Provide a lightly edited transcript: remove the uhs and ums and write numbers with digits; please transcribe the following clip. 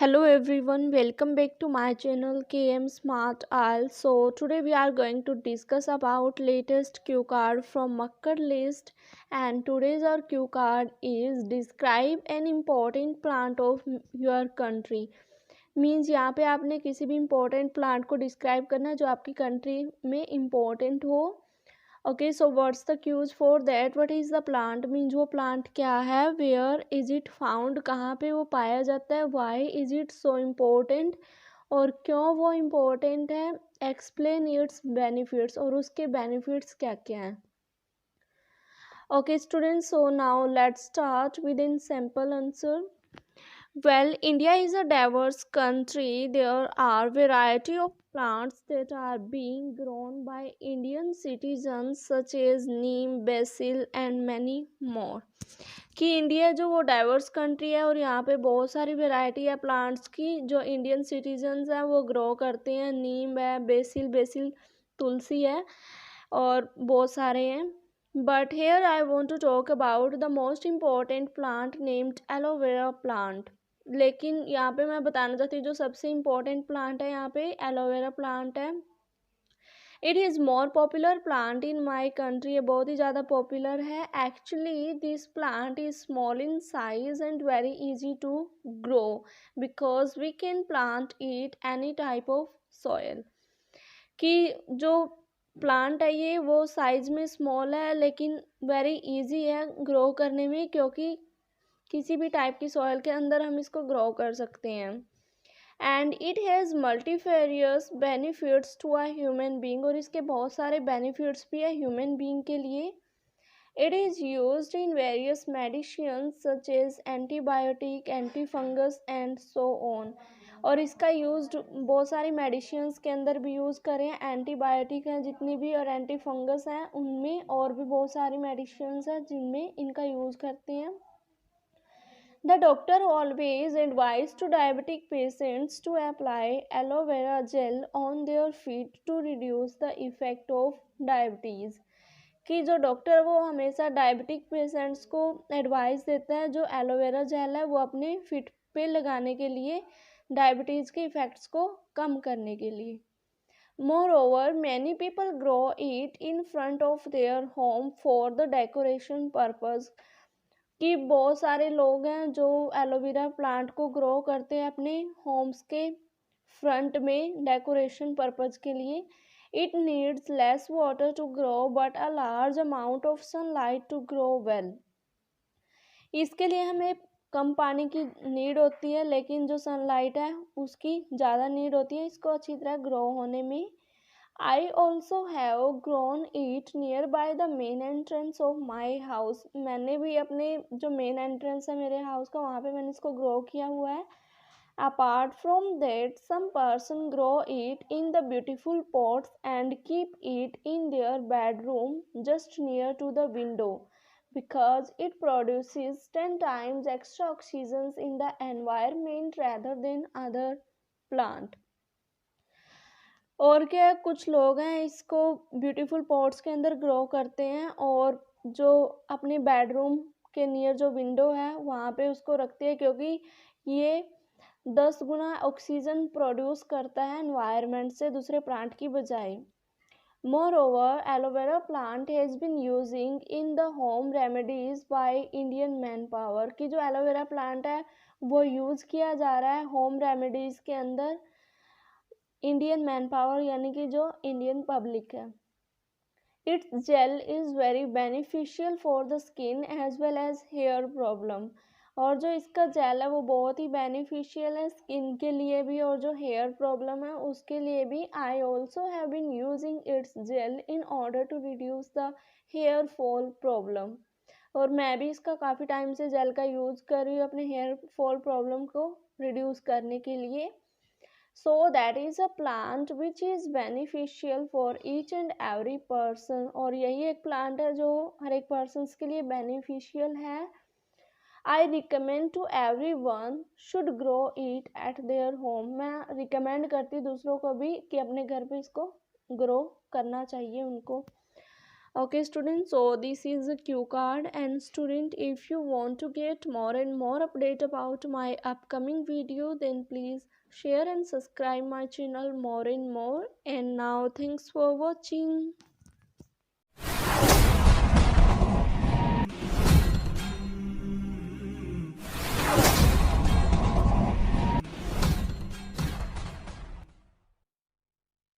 Hello everyone, welcome back to my channel KM Smart Isle. So today we are going to discuss about latest cue card from Makkar list, and today's our cue card is describe an important plant of your country. Means यहाँ पे आपने किसी भी important plant को describe करना है जो आपकी कंट्री में इम्पोर्टेंट हो. Okay, so what's the cues for that, what is the plant means वो प्लांट क्या है, वेयर इज इट फाउंड कहाँ पे वो पाया जाता है, why is it so important और क्यों वो इम्पोर्टेंट है, एक्सप्लेन इट्स बेनिफिट्स और उसके बेनिफिट्स क्या क्या हैं. Okay students, so now let's start with in simple answer. Well, India is a diverse country. There are variety of plants that are being grown by Indian citizens such as neem, basil and many more. कि India जो वो diverse country है और यहाँ पे बहुत सारी variety है प्लांट्स की जो इंडियन सिटीजन्स हैं वो ग्रो करते हैं. नीम है, बेसिल तुलसी है और बहुत सारे हैं. But here I want to talk about the most important plant named aloe vera plant. लेकिन यहाँ पे मैं बताना चाहती हूँ जो सबसे इम्पोर्टेंट प्लांट है यहाँ पे एलोवेरा प्लांट है. It is more popular plant in my country. ये बहुत ही ज़्यादा पॉपुलर है. Actually this plant is small in size and very easy to grow because we can plant it any type of soil. कि जो plant है ये वो साइज में स्मॉल है लेकिन वेरी इजी है ग्रो करने में, क्योंकि किसी भी टाइप की सॉइल के अंदर हम इसको ग्रो कर सकते हैं. And it has multifarious benefits to a human being और इसके बहुत सारे बेनिफिट्स भी है ह्यूमन बींग के लिए. It is used in various medicine such as antibiotic, anti fungus and so on. और इसका यूज बहुत सारी मेडिसिन्स के अंदर भी यूज़ करें. एंटीबायोटिक हैं जितनी भी और एंटी फंगस हैं उनमें, और भी बहुत सारी मेडिसिन्स हैं जिनमें इनका यूज़ करते हैं. The doctor always advised to diabetic patients to apply aloe vera gel on their feet to reduce the effect of diabetes. कि जो डॉक्टर वो हमेशा डायबिटिक पेशेंट्स को एडवाइस देता है जो एलोवेरा जेल है वो अपने फिट पे लगाने के लिए, डायबिटीज़ के इफ़ेक्ट्स को कम करने के लिए. Moreover, many people grow it in front of their home for the decoration purpose. कि बहुत सारे लोग हैं जो एलोवेरा प्लांट को ग्रो करते हैं अपने होम्स के फ्रंट में डेकोरेशन पर्पज़ के लिए. It needs less water to grow but a large amount of sunlight to grow well. इसके लिए हमें कम पानी की नीड होती है लेकिन जो सनलाइट है उसकी ज़्यादा नीड होती है इसको अच्छी तरह ग्रो होने में. I also have grown it nearby the main entrance of my house. मैंने भी अपने जो मेन एंट्रेंस है मेरे हाउस का वहाँ पे मैंने इसको ग्रो किया हुआ है. Apart from that, some person grow it in the beautiful pots and keep it in their bedroom just near to the window because it produces 10 times extra oxygen in the environment rather than other plant. और क्या कुछ लोग हैं इसको beautiful pots के अंदर grow करते हैं और जो अपने बेडरूम के नियर जो विंडो है वहाँ पे उसको रखते हैं क्योंकि ये 10 गुना ऑक्सीजन प्रोड्यूस करता है एनवायरनमेंट से दूसरे प्लांट की बजाय. Moreover aloe vera plant has been using in the home remedies by Indian manpower. की जो एलोवेरा प्लांट है वो यूज़ किया जा रहा है होम रेमेडीज़ के अंदर इंडियन मैन पावर यानी कि जो इंडियन पब्लिक है. Its gel is very beneficial for the skin as well as hair problem. और जो इसका जेल है वो बहुत ही बेनिफिशियल है स्किन के लिए भी और जो हेयर प्रॉब्लम है उसके लिए भी. I also have been using its gel in order to reduce the hair fall problem. और मैं भी इसका काफ़ी टाइम से जेल का यूज़ कर रही हूँ अपने हेयर फॉल प्रॉब्लम को रिड्यूस करने के लिए. So that is a plant which is beneficial for each and every person. और यही एक प्लांट है जो हर एक पर्सन्स के लिए बेनिफिशियल है. I recommend to everyone should grow it at their home. मैं रिकमेंड करती दूसरों को भी कि अपने घर पे इसको ग्रो करना चाहिए उनको. Okay students, so this is a cue card. And student, if you want to get more and more update about my upcoming video, then please share and subscribe my channel more and more. And now thanks for watching.